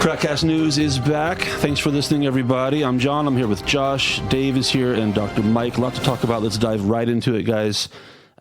KrakCast News is back. Thanks for listening, everybody. I'm John. I'm here with Josh. Dave is here, and Dr. Mike. A lot to talk about. Let's dive right into it, guys.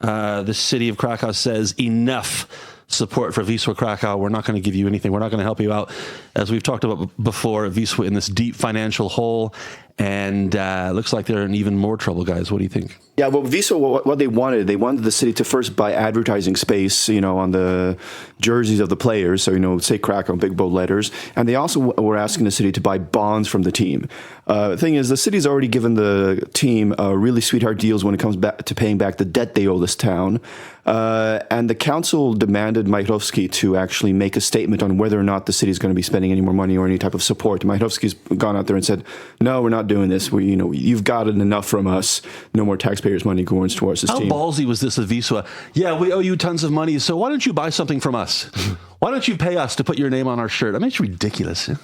The city of Cracow says enough support for Wisła Kraków. We're not going to give you anything. We're not going to help you out. As we've talked about before, Wisła in this deep financial hole, and looks like they're in even more trouble, guys. What do you think? Yeah, well, Wisła, what they wanted the city to first buy advertising space, on the jerseys of the players. So, say Cracow, big bold letters. And they also were asking the city to buy bonds from the team. The thing is, the city's already given the team really sweetheart deals when it comes back to paying back the debt they owe this town. And the council demanded Majchrowski to actually make a statement on whether or not the city is going to be spending any more money or any type of support. Majchrowski's gone out there and said, "No, we're not doing this. You've gotten enough from us. No more taxpayers' money going towards this team." How ballsy was this of Wisła? Yeah, we owe you tons of money, so why don't you buy something from us? Why don't you pay us to put your name on our shirt? I mean, it's ridiculous. Yeah?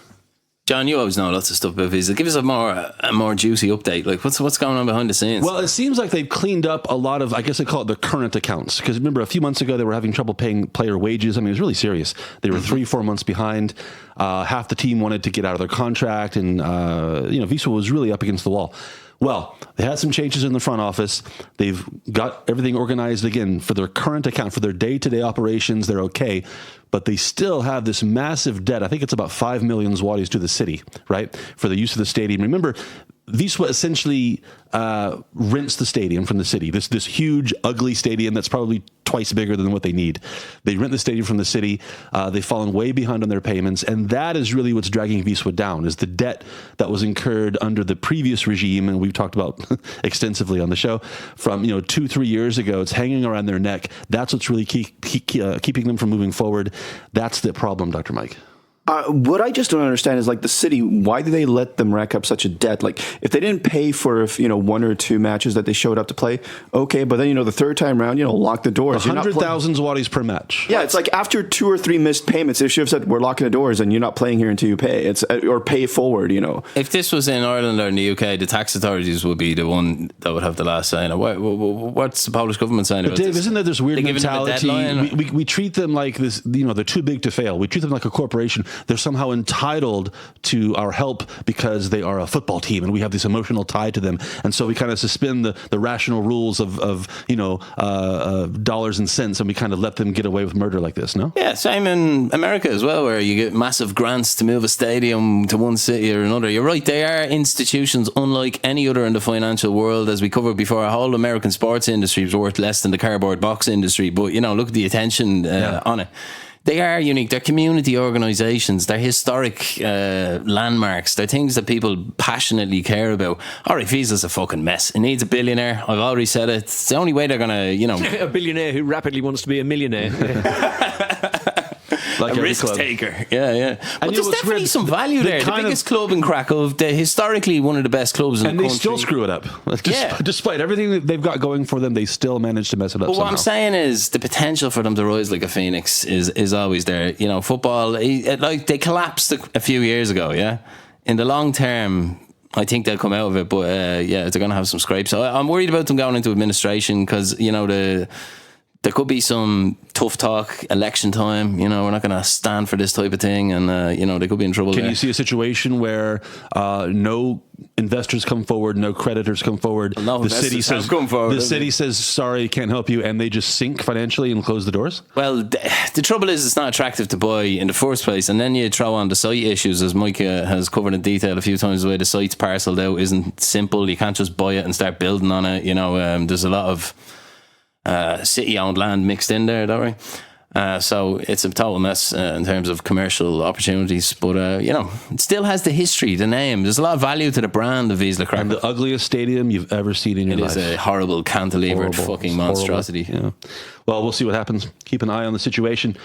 John, you always know lots of stuff about Wisła. Give us a more juicy update. Like, what's going on behind the scenes? Well, it seems like they've cleaned up a lot of, I guess they call it the current accounts. Because remember, a few months ago, they were having trouble paying player wages. I mean, it was really serious. They were 3-4 months behind. Half the team wanted to get out of their contract, and Wisła was really up against the wall. Well, they had some changes in the front office. They've got everything organized again for their current account, for their day-to-day operations. They're okay, but they still have this massive debt. I think it's about 5 million zlotys to the city, right, for the use of the stadium. Remember, Wisła essentially rents the stadium from the city. This huge, ugly stadium that's probably twice bigger than what they need. They rent the stadium from the city. They've fallen way behind on their payments, and that is really what's dragging Wisła down, is the debt that was incurred under the previous regime, and we've talked about extensively on the show, from 2-3 years ago. It's hanging around their neck. That's what's really keeping them from moving forward. That's the problem, Dr. Mike. What I just don't understand is, like, the city, why do they let them rack up such a debt? Like, if they didn't pay for, 1 or 2 matches that they showed up to play, okay, but then, the third time round, lock the doors. 100,000 zlotys per match. Yeah, it's like after 2 or 3 missed payments, they should have said, "We're locking the doors and you're not playing here until you pay." Or pay forward, If this was in Ireland or in the UK, the tax authorities would be the one that would have the last say. What's the Polish government saying about Dave, this? Isn't there this weird mentality? We treat them like this, they're too big to fail. We treat them like a corporation. They're somehow entitled to our help because they are a football team and we have this emotional tie to them. And so we kind of suspend the rational rules of dollars and cents, and we kind of let them get away with murder like this, no? Yeah, same in America as well, where you get massive grants to move a stadium to one city or another. You're right, they are institutions unlike any other in the financial world. As we covered before, a whole American sports industry is worth less than the cardboard box industry. But, look at the attention on it. They are unique. They're community organisations. They're historic landmarks. They're things that people passionately care about. All right, Wisla's a fucking mess. It needs a billionaire. I've already said it. It's the only way they're going to, A billionaire who rapidly wants to be a millionaire. Like a risk taker. Yeah. But there's definitely some value there. The biggest club in Cracow, they're historically one of the best clubs in the country. And they still screw it up. Despite everything that they've got going for them, they still manage to mess it up. But what I'm saying is the potential for them to rise like a phoenix is always there. Football, like they collapsed a few years ago, yeah? In the long term, I think they'll come out of it, but they're going to have some scrapes. So I'm worried about them going into administration because, there could be some tough talk election time. We're not going to stand for this type of thing, and they could be in trouble. Can you see a situation where no investors come forward, no creditors come forward? Well, no, the city says come forward, the city says sorry, can't help you, and they just sink financially and close the doors. Well, the trouble is it's not attractive to buy in the first place, and then you throw on the site issues, as Mike has covered in detail a few times. The way the site's parcelled out isn't simple. You can't just buy it and start building on it. There's a lot of city-owned land mixed in there, don't we? So it's a total mess in terms of commercial opportunities. But, it still has the history, the name. There's a lot of value to the brand of Wisła Kraków. And the ugliest stadium you've ever seen in your life. It is a horrible, cantilevered fucking monstrosity. Yeah. Well, we'll see what happens. Keep an eye on the situation.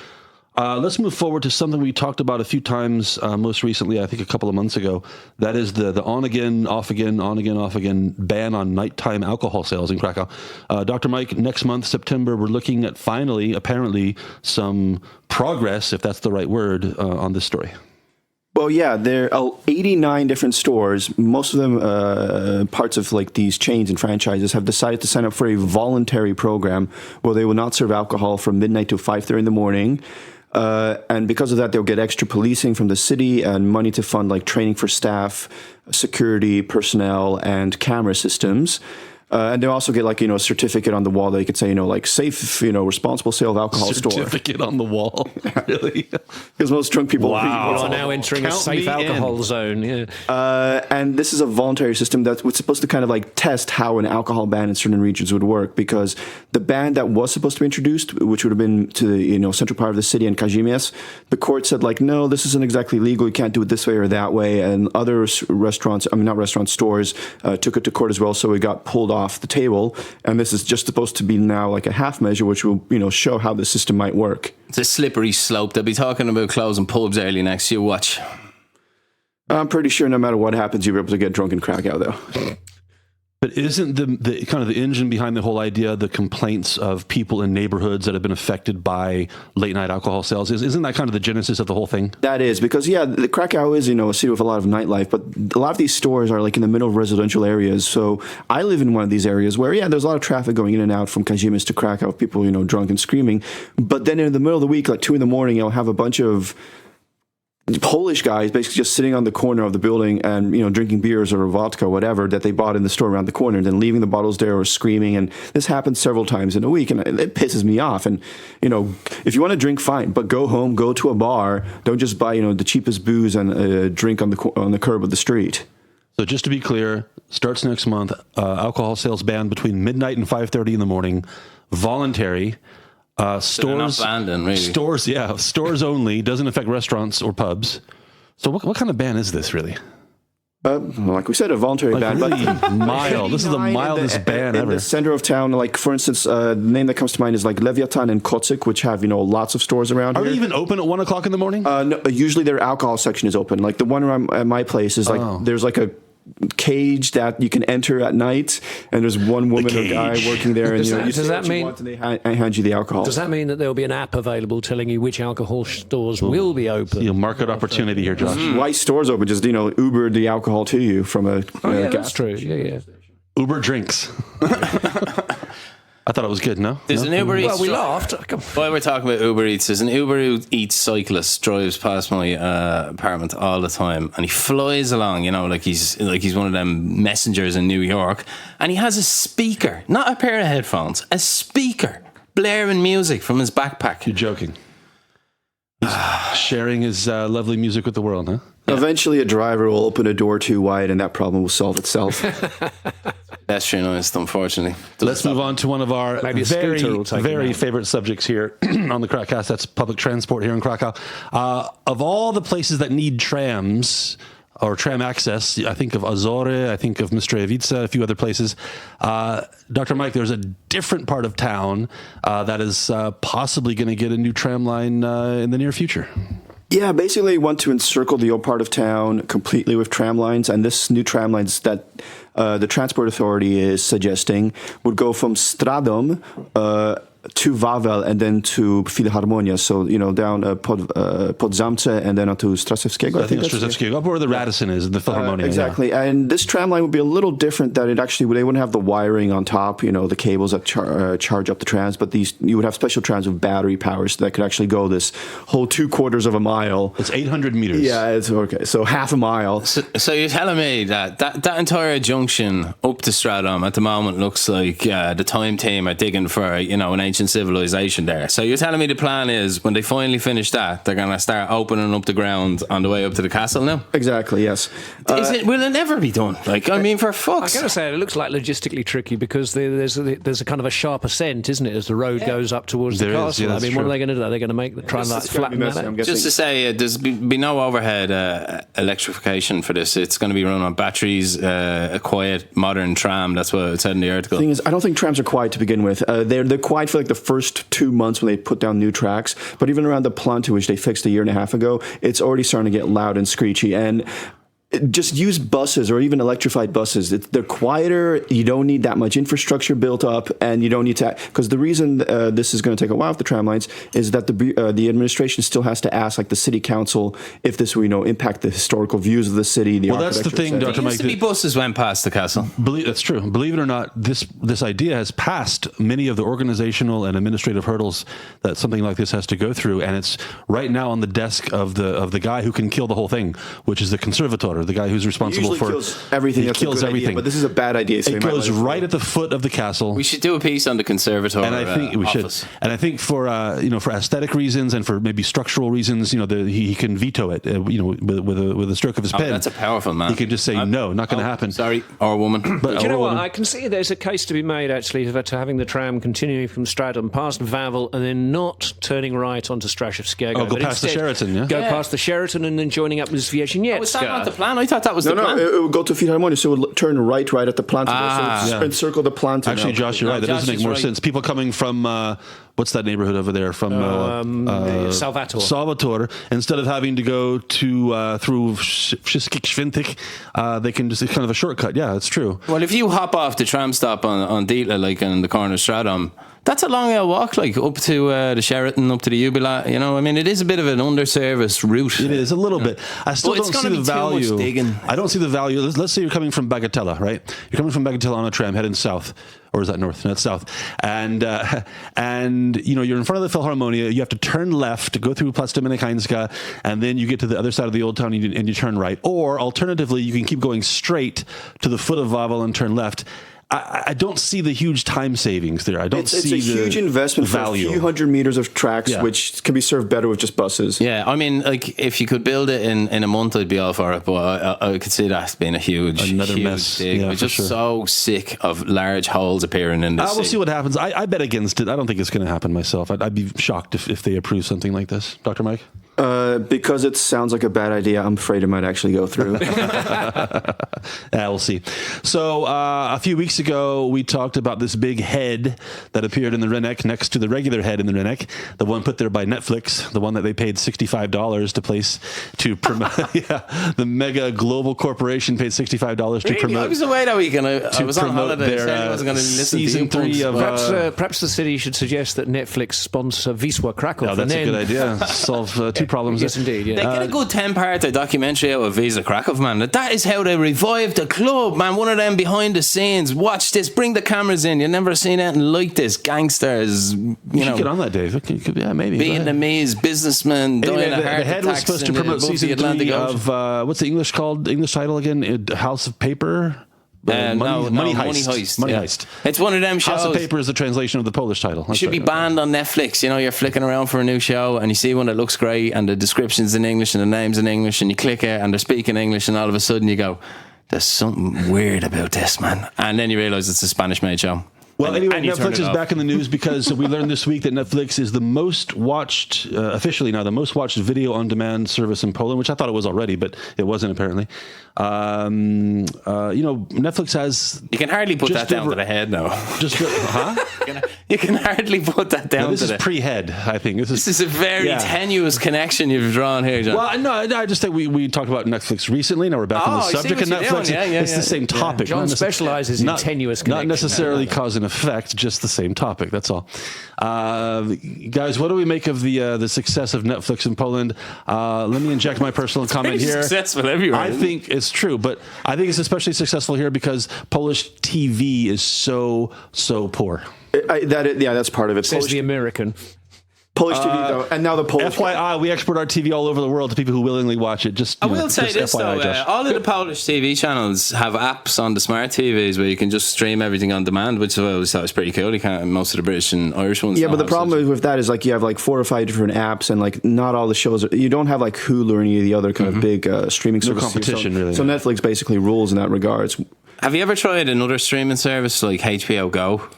Let's move forward to something we talked about a few times, most recently, I think a couple of months ago. That is the on-again, off-again, on-again, off-again ban on nighttime alcohol sales in Cracow. Dr. Mike, next month, September, we're looking at finally, apparently, some progress, if that's the right word, on this story. Well, yeah, there are 89 different stores. Most of them, parts of like these chains and franchises, have decided to sign up for a voluntary program where they will not serve alcohol from midnight to 5:30 in the morning. And because of that, they'll get extra policing from the city and money to fund like training for staff, security, personnel, and camera systems. And they'll also get like, a certificate on the wall that you could say, like safe, responsible sale of alcohol store. Certificate on the wall. Really? Because most drunk people We are now entering a safe alcohol zone. Yeah. And this is a voluntary system that was supposed to kind of like test how an alcohol ban in certain regions would work, because the ban that was supposed to be introduced, which would have been to the central part of the city and Kazimierz, the court said like, no, this isn't exactly legal. You can't do it this way or that way. And other stores took it to court as well. So it got pulled off the table, and this is just supposed to be now like a half measure, which will show how the system might work. It's a slippery slope. They'll be talking about closing pubs early next year. Watch. I'm pretty sure no matter what happens, you'll be able to get drunk in Cracow, though. But isn't the kind of the engine behind the whole idea the complaints of people in neighborhoods that have been affected by late night alcohol sales? Isn't that kind of the genesis of the whole thing? That is, because the Cracow is a city with a lot of nightlife, but a lot of these stores are like in the middle of residential areas. So I live in one of these areas where there's a lot of traffic going in and out from Kazimierz to Cracow, people drunk and screaming. But then in the middle of the week, like 2 a.m, you'll have a bunch of Polish guys basically just sitting on the corner of the building and drinking beers or vodka, whatever that they bought in the store around the corner, and then leaving the bottles there or screaming. And this happens several times in a week, and it pisses me off. And if you want to drink, fine, but go home, go to a bar. Don't just buy the cheapest booze and drink on the curb of the street. So just to be clear, starts next month. Alcohol sales banned between midnight and 5:30 in the morning. Voluntary. Stores, not banned then, really. Stores only. Doesn't affect restaurants or pubs. So what kind of ban is this really? Like we said, a voluntary ban. Really mild. This is the mildest ban ever. In the center of town, like for instance, the name that comes to mind is like Leviathan and Kocyk, which have lots of stores around here. Are they even open at 1 o'clock in the morning? No, usually their alcohol section is open. Like the one around at my place is like there's like a cage that you can enter at night, and there's one woman or guy working there, and does that mean and they hand you the alcohol? Does that mean that there'll be an app available telling you which alcohol stores will be open? Market opportunity here, Josh. Why stores open? Just Uber the alcohol to you from a gas that's true. Yeah. Uber drinks. I thought it was good, no? There's an Uber Eats. Well, we laughed. While we're talking about Uber Eats, there's an Uber Eats cyclist drives past my apartment all the time, and he flies along, like he's one of them messengers in New York, and he has a speaker, not a pair of headphones, a speaker blaring music from his backpack. You're joking. He's sharing his lovely music with the world, huh? Eventually, a driver will open a door too wide, and that problem will solve itself. Pedestrianised, unfortunately. Let's move on to one of our very favorite subjects here on the KrakCast. That's public transport here in Cracow. Of all the places that need trams or tram access, I think of Azory, I think of Mystrojevica, a few other places. Dr. Mike, there's a different part of town that is possibly going to get a new tram line in the near future. Yeah, basically want to encircle the old part of town completely with tram lines, and this new tram lines that the Transport Authority is suggesting would go from Stradom to Wawel and then to Filharmonia, so down pod Zamce and then onto Straszewskiego. I think it's Straszewskiego, up where the Radisson is, in the Philharmonia. Exactly, and this tram line would be a little different. That they wouldn't have the wiring on top, the cables that charge up the trams, but you would have special trams with battery powers that could actually go this whole 3/4 of a mile. It's 800 meters. Yeah, it's okay. So half a mile. So you're telling me that entire junction up to Stradom at the moment looks like the time team are digging for an ancient civilization there. So you're telling me the plan is when they finally finish that, they're going to start opening up the ground on the way up to the castle now? Exactly, yes. Will it never be done? For fuck's I gotta say, it looks like logistically tricky because there's a kind of a sharp ascent, isn't it, as the road goes up towards the castle? Yeah, what are they going to do? Are they going to try and flatten that out? Just to say, there's be no overhead electrification for this. It's going to be run on batteries, a quiet, modern tram. That's what it said in the article. The thing is, I don't think trams are quiet to begin with. They're quiet for like the first 2 months when they put down new tracks, but even around the Planty, which they fixed a year and a half ago, it's already starting to get loud and screechy. And Just use buses or even electrified buses. They're quieter. You don't need that much infrastructure built up, and you don't need to. Because the reason this is going to take a while with the tram lines is that the administration still has to ask, like the city council, if this will impact the historical views of the city. The that's the thing, Dr. Mike. Many buses went past the castle. That's true. Believe it or not, this idea has passed many of the organizational and administrative hurdles that something like this has to go through, and it's right now on the desk of the guy who can kill the whole thing, which is the conservator. The guy who's responsible for kills everything. He kills everything. Idea, but this is a bad idea. So it goes right at the foot of the castle. We should do a piece on the conservator. And I think we office. should. And I think for for aesthetic reasons and for maybe structural reasons, he can veto it. With a stroke of his pen. That's a powerful man. He can just say no, not going to happen. Sorry, or woman. But do you know what? I can see there's a case to be made actually to having the tram continuing from Stratham past Wawel and then not turning right onto Straszewskiego. Go past the Sheraton, yeah? Go past the Sheraton and then joining up with Zwieczniewska. Was that not the plan? I thought that was the plan. No, it would go to Philharmonia, so it would turn right at the Planten. So it would encircle the Planten. Actually, Josh, you're right. That does make more sense. People coming from, what's that neighborhood over there? From Salvatore. Instead of having to go to through Wszystkich they can just, it's kind of a shortcut. Yeah, it's true. Well, if you hop off the tram stop on Dietler, like in the corner of Stratham, that's a long old walk, like up to the Sheraton, up to the Jubilat. It is a bit of an underserviced route. It is a little bit. I still don't see the value. Too much digging. I don't see the value. Let's say you're coming from Bagatella, right? You're coming from Bagatella on a tram heading south, or is that north? No, it's south. And you're in front of the Philharmonia. You have to turn left to go through Platz Dominikańska, and then you get to the other side of the old town and you turn right. Or alternatively, you can keep going straight to the foot of Wawel and turn left. I don't see the huge time savings there. I don't see the It's a huge investment value. for a few hundred meters of tracks, which can be served better with just buses. Yeah, if you could build it in a month, I'd be all for it. But I could see that being a huge mess. Dig. Yeah, I'm just so sick of large holes appearing in this. We'll see what happens. I bet against it. I don't think it's going to happen myself. I'd be shocked if they approve something like this. Dr. Mike? Because it sounds like a bad idea, I'm afraid it might actually go through. We'll see. So a few weeks ago, we talked about this big head that appeared in the Rennek next to the regular head in the Rennek, the one put there by Netflix, the one that they paid $65 to place to promote. The mega global corporation paid $65 to promote. I was away that weekend. I was on holiday. I wasn't going to listen season to 3 of. Perhaps the city should suggest that Netflix sponsor Wisła Kraków. Oh, that's a good idea. Solve two problems. Yes, indeed. Yeah. They get a good 10-part documentary out of Wisła Kraków, man. That is how they revived the club, man. One of them behind the scenes. Watch this. Bring the cameras in. You've never seen anything like this. Gangsters, you should get on that, Dave. Yeah, maybe. Vietnamese businessmen dying of heart the head was supposed to promote season 3 of what's the English title again? House of Paper. Money Heist. Money Heist. It's one of them shows. House of Paper is the translation of the Polish title. It should be banned on Netflix. You're flicking around for a new show and you see one that looks great and the description's in English and the name's in English and you click it and they're speaking English and all of a sudden you go, there's something weird about this, man. And then you realise it's a Spanish-made show. Well, anyway, Netflix is back in the news because we learned this week that Netflix is the most watched, officially now, the most watched video on demand service in Poland, which I thought it was already, but it wasn't apparently. Netflix has. You can hardly put that down to the head now. You can hardly put that down to the head. This is pre-head, I think. This is a very tenuous connection you've drawn here, John. Well, no, I just think we talked about Netflix recently. Now we're back on the subject of Netflix. It's the same topic. John specializes in tenuous connections. Not necessarily cause and effect, just the same topic. That's all. Guys, what do we make of the success of Netflix in Poland? Let me inject my personal comment here. Successful everywhere. I think it's true, but I think it's especially successful here because Polish TV is so poor. That's part of it. Says the American. Polish TV, though, and now the Polish. FYI, we export our TV all over the world to people who willingly watch it. I will say this, FYI, though. All of the Polish TV channels have apps on the smart TVs where you can just stream everything on demand, which I always thought was pretty cool. You can't, most of the British and Irish ones. Yeah, but the problem with that is you have 4 or 5 different apps, and not all the shows. You don't have Hulu or any of the other kind of big streaming services. No competition, really. So Netflix basically rules in that regards. Have you ever tried another streaming service like HBO Go?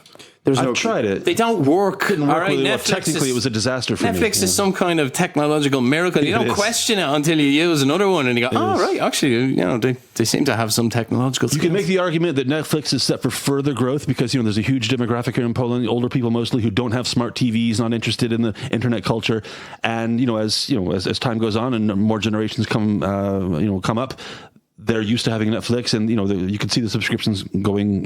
I've tried it. They don't work. Couldn't work really well. Technically, it was a disaster for me. Netflix is some kind of technological miracle. You don't question it until you use another one and you go, right, actually, they seem to have some technological skills. You can make the argument that Netflix is set for further growth because, there's a huge demographic here in Poland, older people mostly who don't have smart TVs, not interested in the internet culture. And, as time goes on and more generations come up, they're used to having Netflix, and you can see the subscriptions going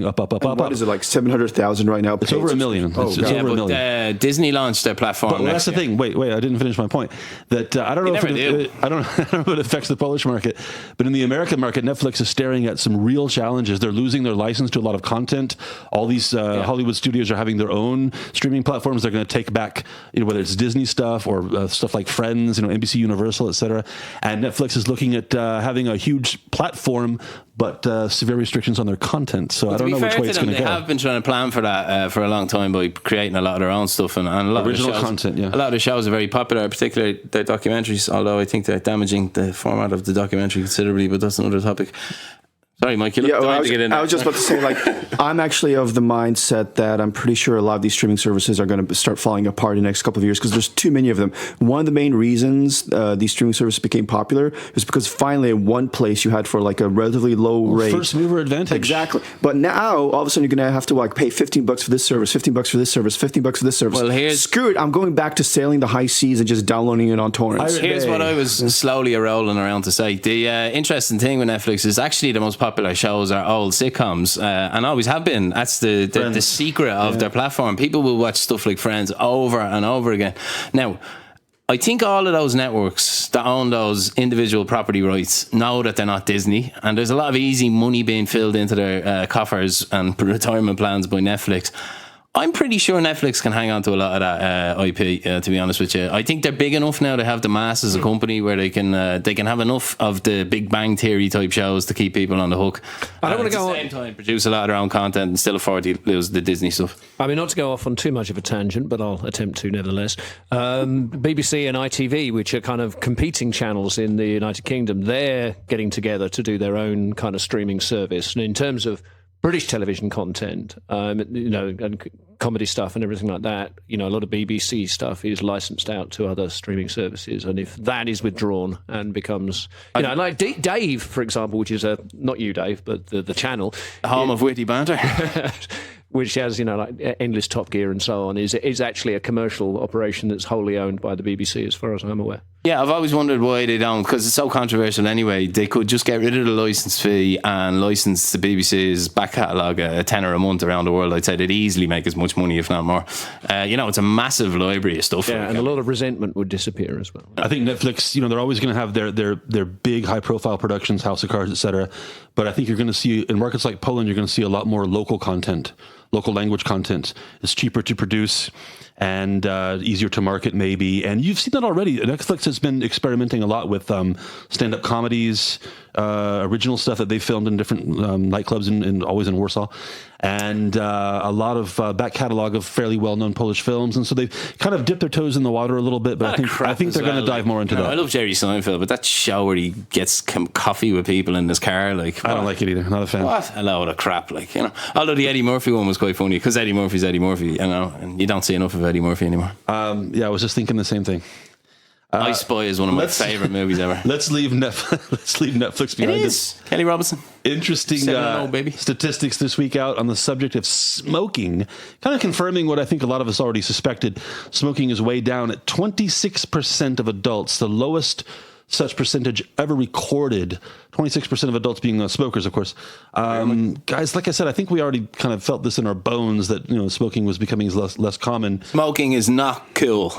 up. What is it, like 700,000 right now? It's over 1 million. It's over 1 million. Disney launched their platform. But that's the thing. Wait, I didn't finish my point. That I don't know I don't know if it affects the Polish market, but in the American market, Netflix is staring at some real challenges. They're losing their license to a lot of content. All these Hollywood studios are having their own streaming platforms. They're going to take back, whether it's Disney stuff or stuff like Friends, NBC Universal, etc. And Netflix is looking at having a huge platform, but severe restrictions on their content. So I don't know which way it's going to go. They have been trying to plan for that for a long time by creating a lot of their own stuff and a lot original of the shows, content. Yeah, a lot of the shows are very popular, particularly their documentaries. Although I think they're damaging the format of the documentary considerably, but that's another topic. Sorry, Mike. I was just about to say, I'm actually of the mindset that I'm pretty sure a lot of these streaming services are going to start falling apart in the next couple of years because there's too many of them. One of the main reasons these streaming services became popular is because finally in one place you had for like a relatively low rate. First mover advantage. Exactly. But now, all of a sudden, you're going to have to pay $15 for this service, $15 for this service, $15 for this service. Well, screw it. I'm going back to sailing the high seas and just downloading it on torrents. Here's what I was slowly rolling around to say. The interesting thing with Netflix is actually the most popular shows are old sitcoms, and always have been. That's the secret of their platform. People will watch stuff like Friends over and over again. Now, I think all of those networks that own those individual property rights know that they're not Disney, and there's a lot of easy money being filled into their coffers and retirement plans by Netflix. I'm pretty sure Netflix can hang on to a lot of that IP, to be honest with you. I think they're big enough now. They have the mass as a company where they can have enough of the Big Bang Theory type shows to keep people on the hook. I don't want to go at the same time produce a lot of their own content and still afford to lose the Disney stuff. I mean, not to go off on too much of a tangent, but I'll attempt to nevertheless. BBC and ITV, which are kind of competing channels in the United Kingdom, they're getting together to do their own kind of streaming service. And in terms of British television content, and comedy stuff and everything like that, a lot of BBC stuff is licensed out to other streaming services. And if that is withdrawn and becomes, like Dave, for example, which is not you, Dave, but the channel, home of witty banter, which has endless Top Gear and so on, is actually a commercial operation that's wholly owned by the BBC, as far as I'm aware. Yeah, I've always wondered why they don't, because it's so controversial anyway. They could just get rid of the licence fee and license the BBC's back catalogue a tenner a month around the world. I'd say they'd easily make as much money, if not more. It's a massive library of stuff. Yeah, and a lot of resentment would disappear as well. I think Netflix, they're always going to have their big high-profile productions, House of Cards, etc. But I think you're going to see, in markets like Poland, you're going to see a lot more local content. Local language content is cheaper to produce and easier to market, maybe. And you've seen that already. Netflix has been experimenting a lot with stand-up comedies, original stuff that they filmed in different nightclubs, always in Warsaw, and a lot of back catalog of fairly well-known Polish films. And so they've kind of dipped their toes in the water a little bit, but I think they're going to dive more into that. I love Jerry Seinfeld, but that show where he gets coffee with people in his car, I don't like it either. Not a fan. What a load of crap, Although the Eddie Murphy one was quite funny, because Eddie Murphy's Eddie Murphy, and you don't see enough of Eddie Murphy anymore. I was just thinking the same thing. I Spy is one of my favourite movies ever. Let's leave Netflix behind. It is. Kelly Robinson. Interesting statistics this week out on the subject of smoking, kind of confirming what I think a lot of us already suspected. Smoking is way down at 26% of adults, the lowest such percentage ever recorded. 26% of adults being smokers, of course. Guys, like I said, I think we already kind of felt this in our bones that smoking was becoming less common. Smoking is not cool.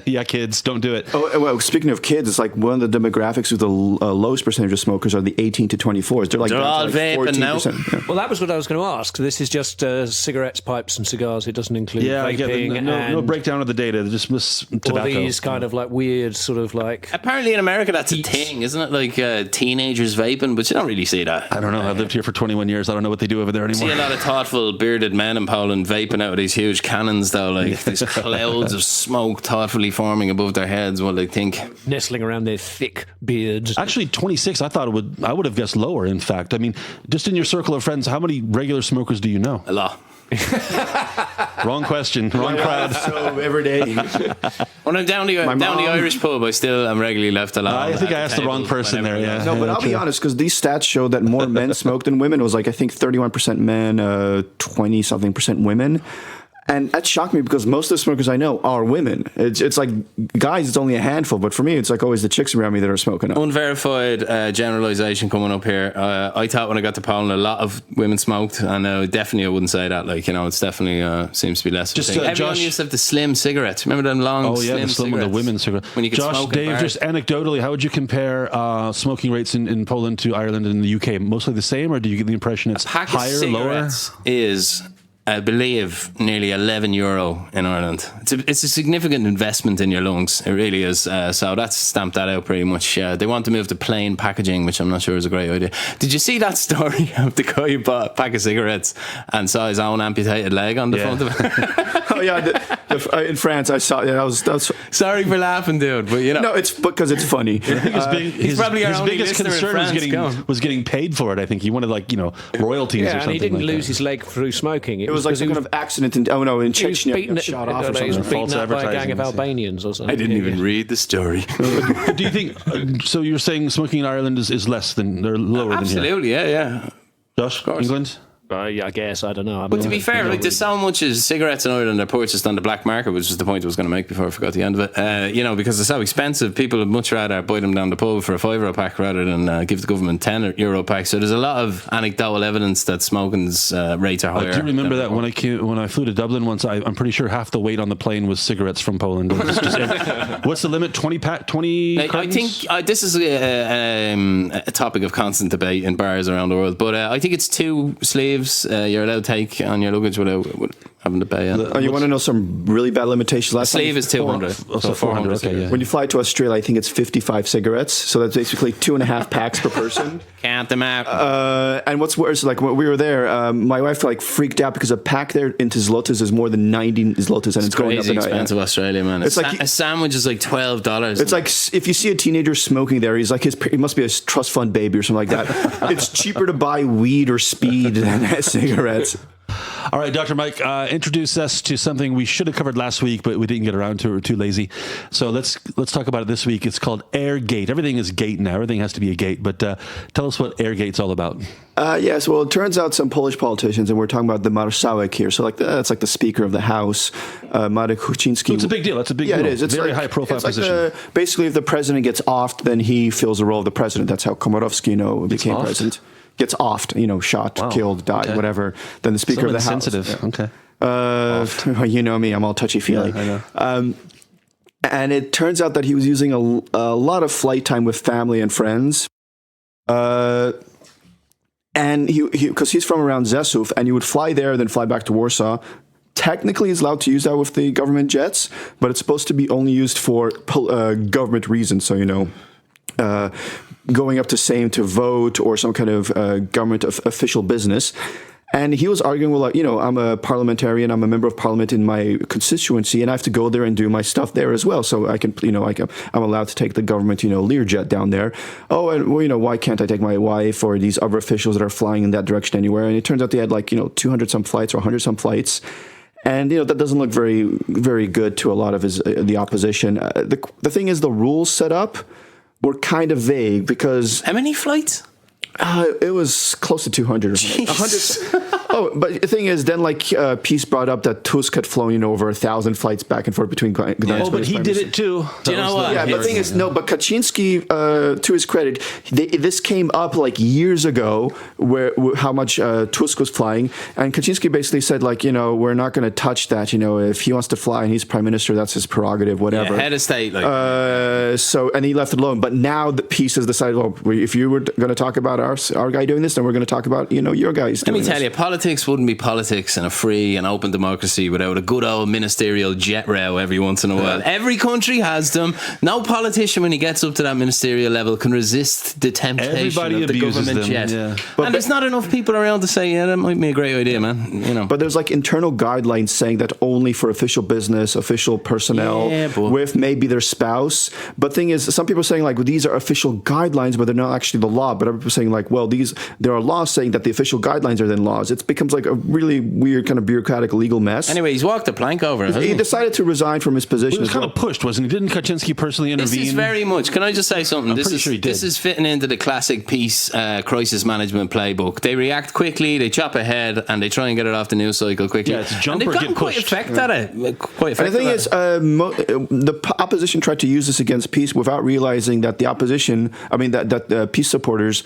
Yeah, kids, don't do it. Oh, well, speaking of kids, it's like one of the demographics with the lowest percentage of smokers are the 18 to 24s. They're all vaping now. Yeah. Well, that was what I was going to ask. This is just cigarettes, pipes, and cigars. It doesn't include vaping. No breakdown of the data. Just tobacco. All these kind of weird sort of Apparently in America that's a thing, isn't it? Like teenagers vaping, but you don't really see that. I don't know. I've lived here for 21 years. I don't know what they do over there anymore. I see a lot of thoughtful bearded men in Poland vaping out of these huge cannons, though, these clouds of smoke thoughtfully forming above their heads while they think. Nestling around their thick beards. Actually, 26, I would have guessed lower, in fact. I mean, just in your circle of friends, how many regular smokers do you know? A lot. Wrong question. Wrong crowd. So every day. When I'm down the Irish pub, I still am regulally left alone. I think I asked the wrong person there. Yeah. No, but I'll be honest, because these stats show that more men smoke than women. It was I think 31% men, 20-something% women. And that shocked me because most of the smokers I know are women. It's like guys, it's only a handful, but for me, it's like always the chicks around me that are smoking up. Unverified generalization coming up here. I thought when I got to Poland, a lot of women smoked, and definitely I wouldn't say that. Like, it's definitely seems to be less. Just, of a thing. Everyone Josh, used to have the slim cigarettes. Remember them long, slim the slim one, cigarettes? the women's cigarette. When you could Josh, smoke in Dave, bars. just anecdotally, how would you compare smoking rates in Poland to Ireland and the UK? Mostly the same, or do you get the impression it's pack higher, of lower? cigarettes is, I believe, nearly €11 in Ireland. It's a significant investment in your lungs. It really is. So that's stamped that out pretty much. They want to move to plain packaging, which I'm not sure is a great idea. Did you see that story of the guy who bought a pack of cigarettes and saw his own amputated leg on the front of it? Oh yeah, in France I saw. Yeah, that was. Sorry for laughing, dude, but No, it's because it's funny. He's probably our his only biggest listener in concern France. was getting paid for it. I think he wanted royalties or Yeah, something. and he didn't like lose that. his leg through smoking. It was like some kind of accident in he was Chechnya. beaten, Got shot off or he was something. False beaten up by a gang of advertising, Albanians or something. I didn't even read the story. Do you think? So you're saying smoking in Ireland is less than they're lower than here? Absolutely, yeah. Josh, England. I guess, I don't know. But to be fair, like, there's so much as cigarettes in Ireland are purchased on the black market, which is the point I was going to make before I forgot the end of it. Because they're so expensive, people would much rather buy them down the pub for a €5 pack rather than give the government €10 pack. So there's a lot of anecdotal evidence that smoking's rates are higher. I do remember that when I flew to Dublin once. I'm pretty sure half the weight on the plane was cigarettes from Poland. What's the limit? 20 pack? 20? I think this is a topic of constant debate in bars around the world, but I think it's 2 sleeves you're allowed to take on your luggage without having to pay. You want to know some really bad limitations? A sleeve is 200. So 400. Okay, yeah. When you fly to Australia, I think it's 55 cigarettes. So that's basically 2.5 packs per person. Count them out. And what's worse, like when we were there, my wife freaked out because a pack there into zlotys is more than 90 zlotys, and it's going up crazy in expensive Australia, man. It's like a sandwich is like $12. It's like if you see a teenager smoking there, he's like he must be a trust fund baby or something like that. It's cheaper to buy weed or speed than cigarettes. All right, Dr. Mike, introduce us to something we should have covered last week, but we didn't get around to it. We're too lazy. So let's talk about it this week. It's called Airgate. Everything is gate now. Everything has to be a gate. But tell us what Airgate's all about. Yes, well, it turns out some Polish politicians, and we're talking about the marszałek here. So that's like the Speaker of the House, Marek Kuchcinski. So it's a big deal. That's a big deal. Yeah, it is. It's very like, high-profile it's like position. basically, if the president gets offed, then he fills the role of the president. That's how Komorowski, became offed? president. Gets offed, shot, killed, died, whatever. Then the Speaker of the House. Sensitive. Yeah. Okay. You know me, I'm all touchy-feely. Yeah, I know. And it turns out that he was using a lot of flight time with family and friends. And because he's from around Rzeszów, and he would fly there, then fly back to Warsaw. Technically, he's allowed to use that with the government jets, but it's supposed to be only used for government reasons. So, going up to Sejm to vote or some kind of government official business. And he was arguing, well, I'm a parliamentarian, I'm a member of parliament in my constituency, and I have to go there and do my stuff there as well. So I can, I'm allowed to take the government, Learjet down there. Oh, and why can't I take my wife or these other officials that are flying in that direction anywhere? And it turns out they had 200 some flights or 100 some flights. And, that doesn't look very, very good to a lot of the opposition. The thing is, the rules set up were kind of vague because... How many flights? It was close to 200 or something. 100. Oh, but the thing is, then Peace brought up that Tusk had flown over 1,000 flights back and forth between. Oh, but he did it too. Do you know what? Yeah, but the thing is, no. But Kaczynski, to his credit, this came up years ago, where how much Tusk was flying, and Kaczynski basically said we're not going to touch that. If he wants to fly and he's prime minister, that's his prerogative, whatever. Yeah, head of state. And he left it alone. But now the Peace has decided, well, if you were going to talk about our guy doing this, then we're going to talk about your guys doing this. Let me tell you, politics wouldn't be politics in a free and open democracy without a good old ministerial jet row every once in a while. Every country has them. No politician, when he gets up to that ministerial level, can resist the temptation of the government jet. Yeah. And there's not enough people around to say, that might be a great idea, man. But there's internal guidelines saying that only for official business, official personnel, with maybe their spouse. But thing is, some people are saying these are official guidelines, but they're not actually the law. But other people are saying like, well, there are laws saying that the official guidelines are then laws. It becomes like a really weird kind of bureaucratic legal mess. Anyway, he's walked the plank over it, hasn't He he? decided to resign from his position. He was kind of pushed, wasn't he? Didn't Kaczynski personally intervene? This is very much. Can I just say something? This is fitting into the classic peace crisis management playbook. They react quickly, they chop ahead, and they try and get it off the news cycle quickly. Yeah, it's jump and or they've get gotten quite pushed. effective at it. And the thing is, the opposition tried to use this against peace without realizing that the opposition, that peace supporters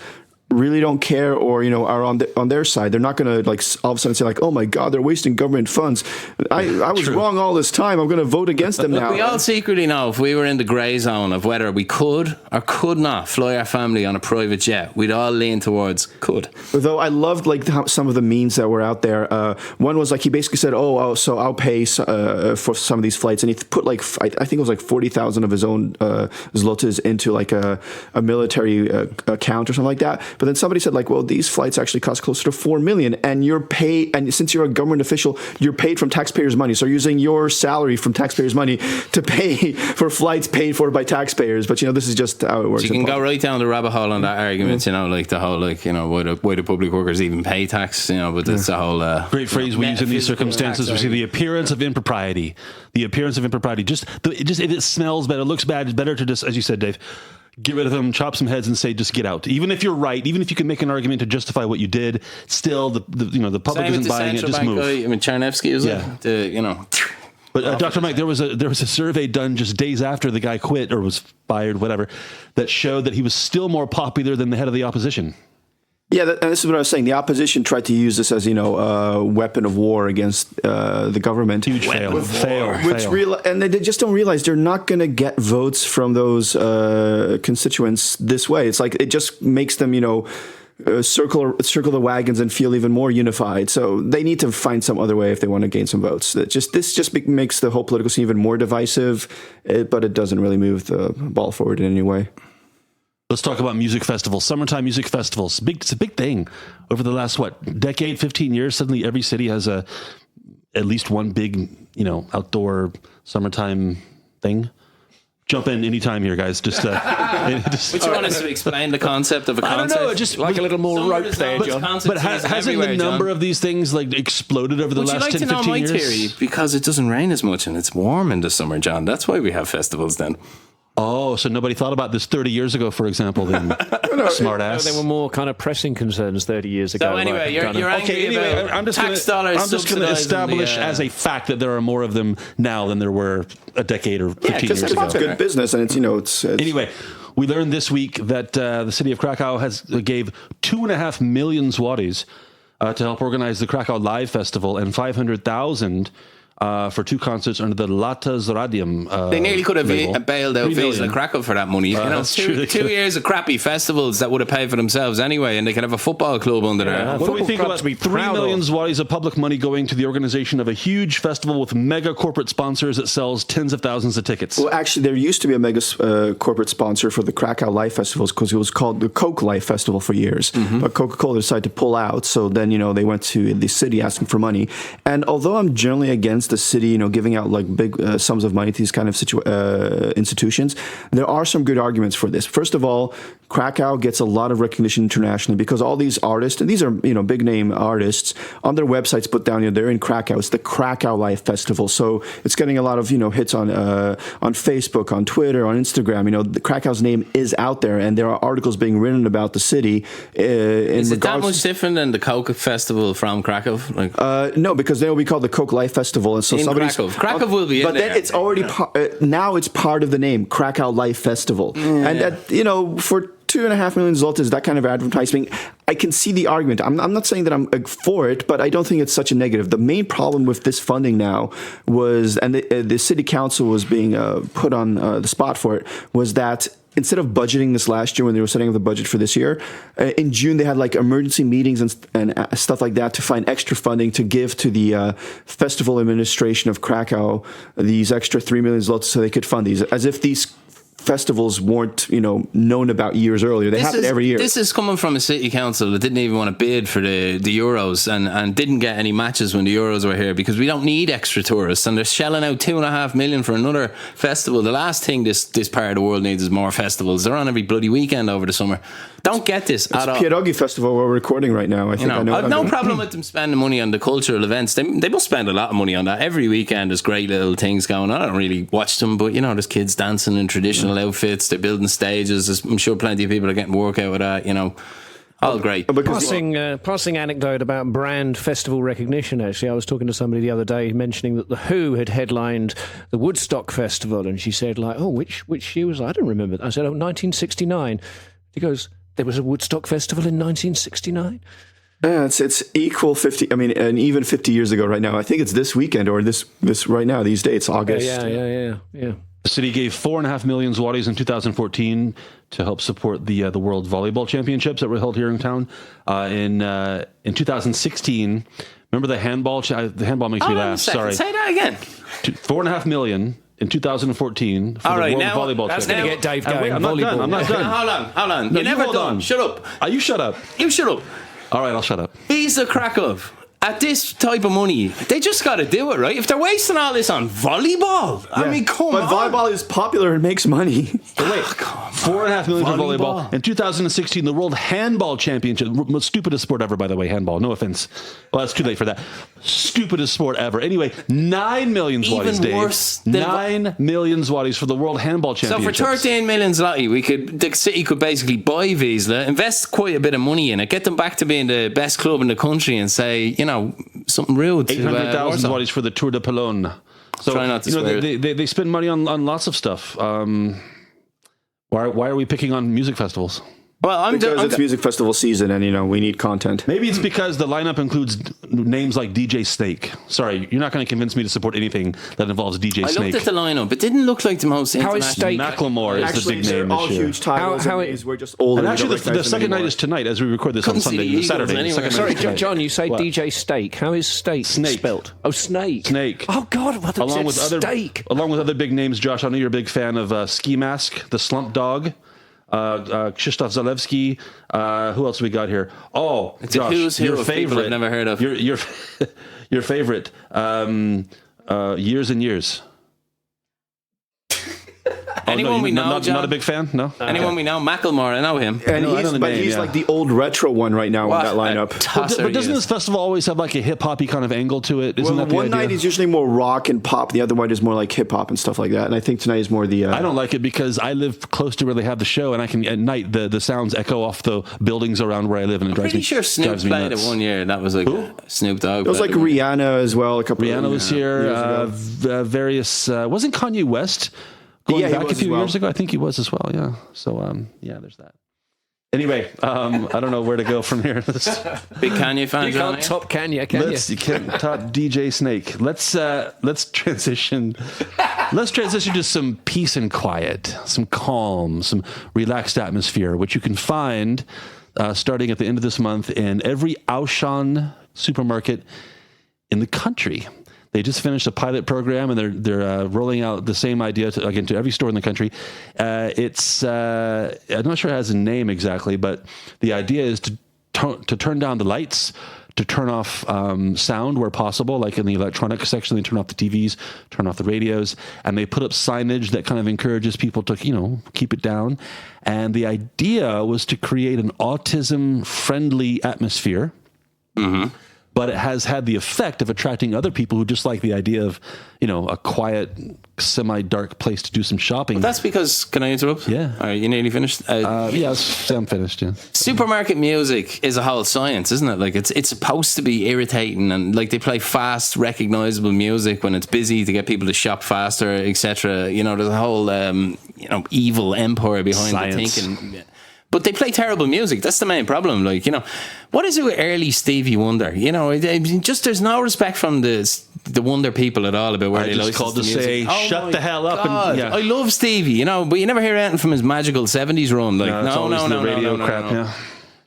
really don't care, or are on their side. They're not going to like all of a sudden say like, oh my God, they're wasting government funds. I was wrong all this time. I'm going to vote against them now. We all secretly know if we were in the grey zone of whether we could or could not fly our family on a private jet, we'd all lean towards could. Though I loved like some of the memes that were out there. One was like he basically said, so I'll pay for some of these flights, and he put like I think it was like 40,000 of his own zlotys into like a military account or something like that. But then somebody said like, well, these flights actually cost closer to 4 million, and and since you're a government official, you're paid from taxpayers' money. So you're using your salary from taxpayers' money to pay for flights paid for by taxpayers. But this is just how it works. So you can go right down the rabbit hole on that argument, like the whole why do public workers even pay tax? But that's the whole great phrase we use in these circumstances. We see the appearance of impropriety. The appearance of impropriety. If it smells bad, it looks bad. It's better to just, as you said, Dave, get rid of them, chop some heads, and say, just get out. Even if you're right, even if you can make an argument to justify what you did, still the public isn't buying it. Just move. Charnevsky was it? But Dr. Mike, there was a survey done just days after the guy quit or was fired, whatever, that showed that he was still more popular than the head of the opposition. Yeah, and this is what I was saying. The opposition tried to use this as a weapon of war against the government. Huge fail. And they just don't realize they're not going to get votes from those constituents this way. It's like it just makes them, circle the wagons and feel even more unified. So they need to find some other way if they want to gain some votes. This just makes the whole political scene even more divisive, but it doesn't really move the ball forward in any way. Let's talk about music festivals. Summertime music festivals. It's a big thing. Over the last, decade, 15 years, suddenly every city has at least one big, outdoor summertime thing. Jump in anytime here, guys. Just, Would you want us to explain the concept of a concert? I don't know. Just like a little more rope there, John. But hasn't the number of these things exploded over the last 10, 15 years? Would you like to know my theory? Because it doesn't rain as much and it's warm in the summer, John. That's why we have festivals then. Oh, so nobody thought about this 30 years ago, for example, then. Smart ass. There were more kind of pressing concerns 30 years ago. So anyway, you're angry about I'm just going to establish as a fact that there are more of them now than there were a decade or 15 years ago. It's good business, and it's Anyway, we learned this week that the city of Cracow gave 2.5 million zlotys to help organize the Cracow Live Festival, and 500,000 for 2 concerts under the Latas Radium. They nearly could have bailed out Wisła Kraków for that money. That's true. 2 years of crappy festivals that would have paid for themselves anyway, and they could have a football club under there. What do we think about 3 million zlotys of public money going to the organization of a huge festival with mega corporate sponsors that sells tens of thousands of tickets? Well, actually, there used to be a mega corporate sponsor for the Cracow Live Festivals because it was called the Coke Live Festival for years. Mm-hmm. But Coca-Cola decided to pull out, so then they went to the city asking for money. And although I'm generally against the city, giving out like big sums of money to these kind of institutions, there are some good arguments for this. First of all, Cracow gets a lot of recognition internationally because all these artists, and these are big name artists, on their websites put down they're in Cracow. It's the Cracow Live Festival, so it's getting a lot of hits on Facebook, on Twitter, on Instagram. The Cracow's name is out there, and there are articles being written about the city. Is it that much different than the Coke Festival from Cracow? No, because they will be called the Coke Live Festival, and so Cracow will be in but there. Then it's already now it's part of the name Cracow Live Festival, and that for 2.5 million zlotys, that kind of advertising, I can see the argument. I'm not saying that I'm for it, but I don't think it's such a negative. The main problem with this funding now was, and the city council was being put on the spot for it, was that instead of budgeting this last year when they were setting up the budget for this year, in June they had like emergency meetings and stuff like that to find extra funding to give to the festival administration of Cracow, these extra 3 million zlotys so they could fund these, as if these festivals weren't, known about years earlier. They happen every year. This is coming from a city council that didn't even want to bid for the Euros and didn't get any matches when the Euros were here because we don't need extra tourists, and they're shelling out $2.5 million for another festival. The last thing this part of the world needs is more festivals. They're on every bloody weekend over the summer. Don't get this at all. It's Pierogi Festival we're recording right now. I think I know. I've no problem with them spending money on the cultural events. They must spend a lot of money on that. Every weekend there's great little things going on. I don't really watch them, but there's kids dancing in traditional outfits. They're building stages. I'm sure plenty of people are getting work out of that. All great. Passing anecdote about brand festival recognition, actually. I was talking to somebody the other day mentioning that The Who had headlined the Woodstock Festival, and she said, which year was that? I don't remember. I said, 1969. He goes, there was a Woodstock Festival in 1969? Yeah, it's equal 50. I mean, and even 50 years ago right now. I think it's this weekend or this right now, these dates, August. Yeah. The city gave 4.5 million zlotys in 2014 to help support the World Volleyball Championships that were held here in town. In 2016, remember the handball? The handball makes me laugh. Sorry. Say that again. 4.5 million in 2014 for the World Volleyball Championship. That's Championship. going to get Dave going. Wait, I'm not done. Hold on. No, You're never hold done. on. Shut up. You shut up. You shut up. All right, I'll shut up. Wisła Kraków. At this type of money, they just got to do it, right? If they're wasting all this on volleyball, I mean, come on. But volleyball is popular and makes money. But wait, 4.5 million for volleyball. In 2016, the World Handball Championship, most stupidest sport ever, by the way, handball. No offense. Well, it's too late for that. Stupidest sport ever. Anyway, 9 million zlotys, Even Dave. worse than 9 million zlotys for the World Handball Championship. So for 13 million zloty, the city could basically buy Wisła, invest quite a bit of money in it, get them back to being the best club in the country, and say, something real to 800,000 zlotys for the Tour de Pallone. So try not to swear. They spend money on lots of stuff. Why are we picking on music festivals? Well, because it's music festival season, and we need content. Maybe it's because the lineup includes names like DJ Snake. Sorry, you're not going to convince me to support anything that involves DJ Snake. I looked at the lineup. It didn't look like the most How is international. Snake? Macklemore is the big name all this year. huge titles. We're just old. And actually, the second night is tonight as we record this on Sunday, Saturday. Anyway. Sorry, John, you say what? DJ Steak. How is Steak spelt? Oh, Snake. Snake. Oh, God, what the Steak. Along with other big names, Josh, I know you're a big fan of Ski Mask, the Slump Dog. Krzysztof Zalewski. Who else we got here? Oh, it's Josh, a who's who your of favorite. I've never heard of. Your favorite. Years and Years. Anyone we know, John? Not a big fan? No? Anyone we know? Macklemore, I know him. And he's like the old retro one right now in that lineup. But doesn't this festival always have like a hip-hoppy kind of angle to it? Isn't that the one idea? night is usually more rock and pop. The other one is more like hip-hop and stuff like that. And I think tonight is more the... I don't like it because I live close to where they have the show, and I can at night the sounds echo off the buildings around where I live, and it drives me nuts. Pretty sure Snoop played it one year. That was like Snoop Dogg. It was like Rihanna as well. Rihanna was here. Various... wasn't Kanye West... Going back a few years ago, I think he was as well. Yeah. So, there's that. Anyway, I don't know where to go from here. Big Kanye fan. You can't top Kanye, can you? You can't top DJ Snake. Let's transition. Let's transition to some peace and quiet, some calm, some relaxed atmosphere, which you can find starting at the end of this month in every Auchan supermarket in the country. They just finished a pilot program, and they're rolling out the same idea to every store in the country. It's I'm not sure it has a name exactly, but the idea is to turn down the lights, to turn off sound where possible, like in the electronics section, they turn off the TVs, turn off the radios, and they put up signage that kind of encourages people to keep it down. And the idea was to create an autism-friendly atmosphere. Mm-hmm. But it has had the effect of attracting other people who just like the idea of, a quiet, semi-dark place to do some shopping. Well, that's because, can I interrupt? Yeah. Are you nearly finished? Yes, I'm finished, yeah. Supermarket music is a whole science, isn't it? Like, it's supposed to be irritating, and like they play fast, recognizable music when it's busy to get people to shop faster, etc. There's a whole, evil empire behind science. the thinking. But they play terrible music. That's the main problem. Like, what is it with early Stevie Wonder? Just there's no respect from the Wonder people at all about where they just called to say, shut the hell up. God. I love Stevie, but you never hear anything from his magical 70s run. Like, no, radio crap. Yeah.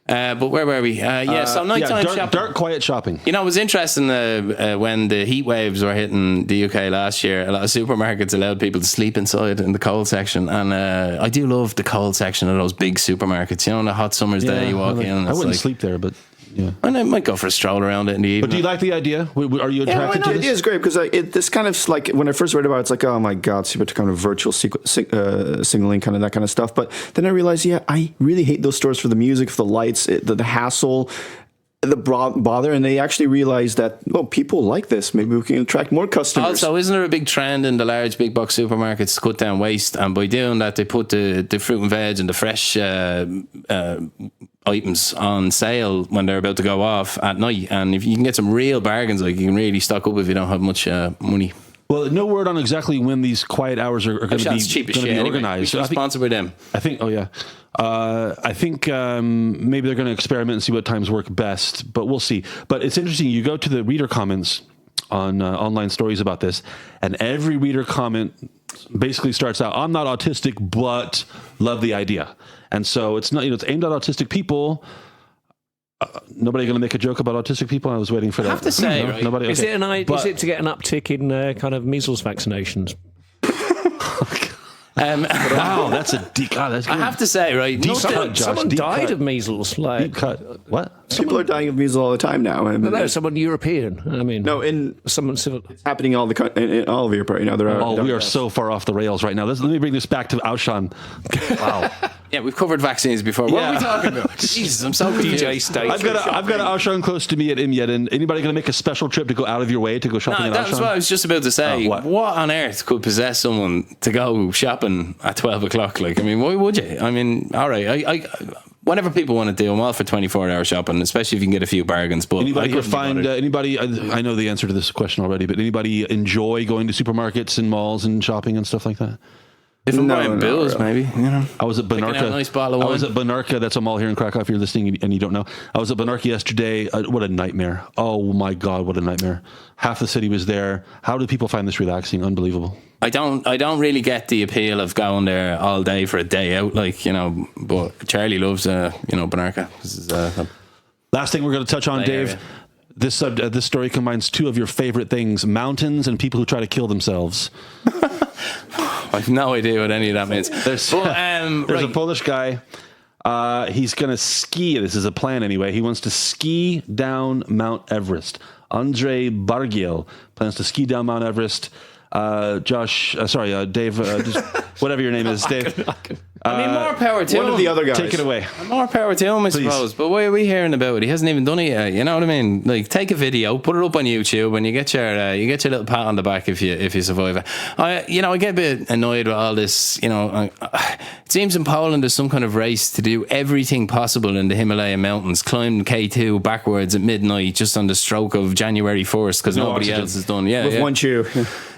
But where were we? So nighttime shopping. Dark, quiet shopping. You know, it was interesting when the heat waves were hitting the UK last year. A lot of supermarkets allowed people to sleep inside in the cold section, and I do love the cold section of those big supermarkets. You know, on a hot summer's day, you walk in. And I wouldn't sleep there, but. Yeah. And I might go for a stroll around it in the evening. But do you like the idea? Are you attracted to the this? idea is great because this kind of like when I first read about it, it's like, oh my God, super kind of virtual signaling, kind of that kind of stuff. But then I realized, I really hate those stores for the music, for the lights, the hassle, the bother. And they actually realized that, people like this. Maybe we can attract more customers. Also, isn't there a big trend in the large big box supermarkets to cut down waste? And by doing that, they put the fruit and veg and the fresh items on sale when they're about to go off at night, and if you can get some real bargains, like you can really stock up if you don't have much money. Well, no word on exactly when these quiet hours are going to be cheap as shit organized. Anyway. Sponsored by them. I think. Oh yeah. I think maybe they're going to experiment and see what times work best, but we'll see. But it's interesting. You go to the reader comments on online stories about this, and every reader comment basically starts out, "I'm not autistic, but love the idea." And so it's not, it's aimed at autistic people. Nobody going to make a joke about autistic people? I was waiting for that. I have to say, right? Nobody. Is it to get an uptick in kind of measles vaccinations? Wow, that's a deep cut. That's good. I have to say, right? Someone died of measles. Like, deep cut. What? People are dying of measles all the time now. I mean, no, someone European. I mean, no, in someone civil. It's happening in all of Europe right now. We are so far off the rails right now. Let me bring this back to Aushan. Wow. Yeah, we've covered vaccines before. What are we talking about? Jesus, I'm so confused. DJ State. I've got Aushan close to me at Imyed, and anybody going to make a special trip to go out of your way to go shopping at Aushan? That's what I was just about to say. What on earth could possess someone to go shopping at 12 o'clock? Like, I mean, why would you? I mean, all right, I whatever people want to do, I'm all for 24-hour shopping, especially if you can get a few bargains. But anybody here find anybody? I know the answer to this question already, but anybody enjoy going to supermarkets and malls and shopping and stuff like that? If I'm buying bills, maybe, you know. I was at Bonarka. Nice bottle of wine. I was at Bonarka. That's a mall here in Cracow. If you're listening and you don't know, I was at Bonarka yesterday. What a nightmare! Oh my God, what a nightmare! Half the city was there. How do people find this relaxing? Unbelievable. I don't really get the appeal of going there all day for a day out, like, you know. But Charlie loves, Bonarka. This is last thing we're going to touch on, Dave. Area. This story combines two of your favorite things: mountains and people who try to kill themselves. I have no idea what any of that means. There's a Polish guy. He's going to ski. This is a plan anyway. He wants to ski down Mount Everest. Andrzej Bargiel plans to ski down Mount Everest. Dave, just whatever your name is, Dave. I mean, more power to him. One of the other guys. Take it away. More power to him, I suppose. But why are we hearing about it? He hasn't even done it yet. You know what I mean? Like, take a video, put it up on YouTube, and you get your little pat on the back if you survive it. I get a bit annoyed with all this. You know, it seems in Poland there's some kind of race to do everything possible in the Himalayan mountains, climb K2 backwards at midnight just on the stroke of January 1st because nobody else has done. Yeah, with one shoe.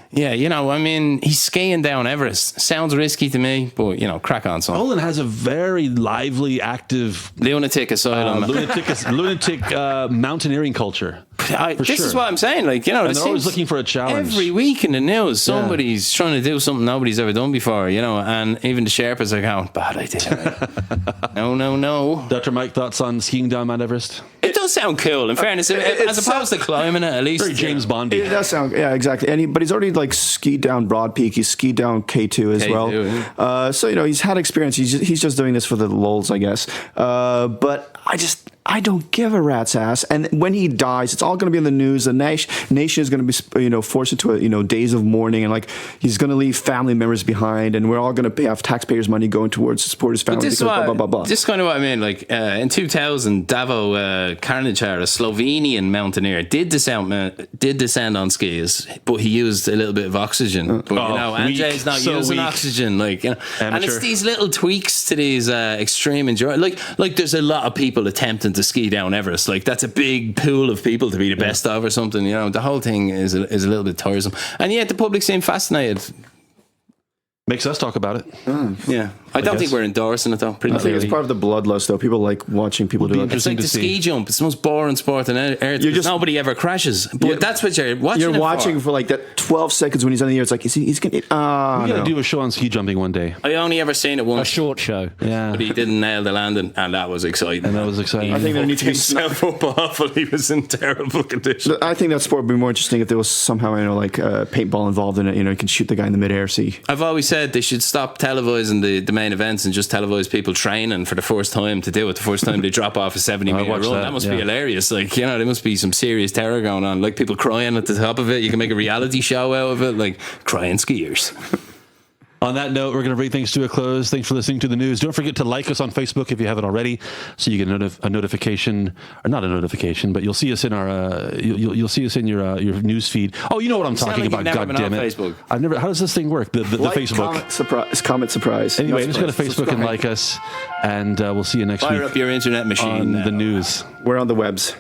Yeah, I mean, he's skiing down Everest. Sounds risky to me, but, crack on, son. Poland has a very lively, active... lunatic asylum. lunatic mountaineering culture. This is what I'm saying. Like, and they're always looking for a challenge. Every week in the news, somebody's trying to do something nobody's ever done before, and even the Sherpas are going, bad idea. No. Dr. Mike, thoughts on skiing down Mount Everest? It does sound cool, in fairness, as opposed to climbing it, at least. Very James Bondy. It does sound, yeah, exactly. But he's already skied down Broad Peak. He's skied down K2 as well. Yeah. So he's had experience. He's just doing this for the lulz, I guess. But I don't give a rat's ass. And when he dies, it's all going to be in the news. The nation is going to be, forced into days of mourning, and he's going to leave family members behind, and we're all going to have taxpayers' money going towards to support his family. This is kind of what I mean. Like in 2000, Davo Karničar, a Slovenian mountaineer, did descend on skis, but he used a little bit of oxygen. But Andrzej's not using oxygen. And it's these little tweaks to these extreme endurance. Like there's a lot of people attempting to ski down Everest. Like, that's a big pool of people to be the best of or something. The whole thing is a little bit tiresome. And yet the public seem fascinated. Makes us talk about it. Yeah. I don't think we're endorsing it, though. I think it's part of the bloodlust, though. People like watching people do it. It's like the ski jump. It's the most boring sport on earth. Because nobody ever crashes. But that's what you're watching. You're watching for like that 12 seconds when he's on the air. It's like, he's going to... We got to do a show on ski jumping one day. I only ever seen it once. A short show. Yeah. But he didn't nail the landing, and that was exciting. I think there needs to be himself up awful. He was in terrible condition. I think that sport would be more interesting if there was somehow, like paintball involved in it. You can shoot the guy in the midair. See, I've always said they should stop televising the main events and just televise people training for the first time to do it. The first time they drop off a 70-meter run. That must be hilarious. Like, there must be some serious terror going on. Like people crying at the top of it. You can make a reality show out of it, like crying skiers. On that note, we're going to bring things to a close. Thanks for listening to the news. Don't forget to like us on Facebook if you haven't already, so you get a notification, or not a notification, but you'll see us in our you'll see us in your news feed. Oh, you know what I'm talking about? God damn it! Facebook. I've never. How does this thing work? The Facebook comment surprise. Anyway, just go to Facebook and like us, and we'll see you next week. Fire up your internet machine on the news. We're on the webs.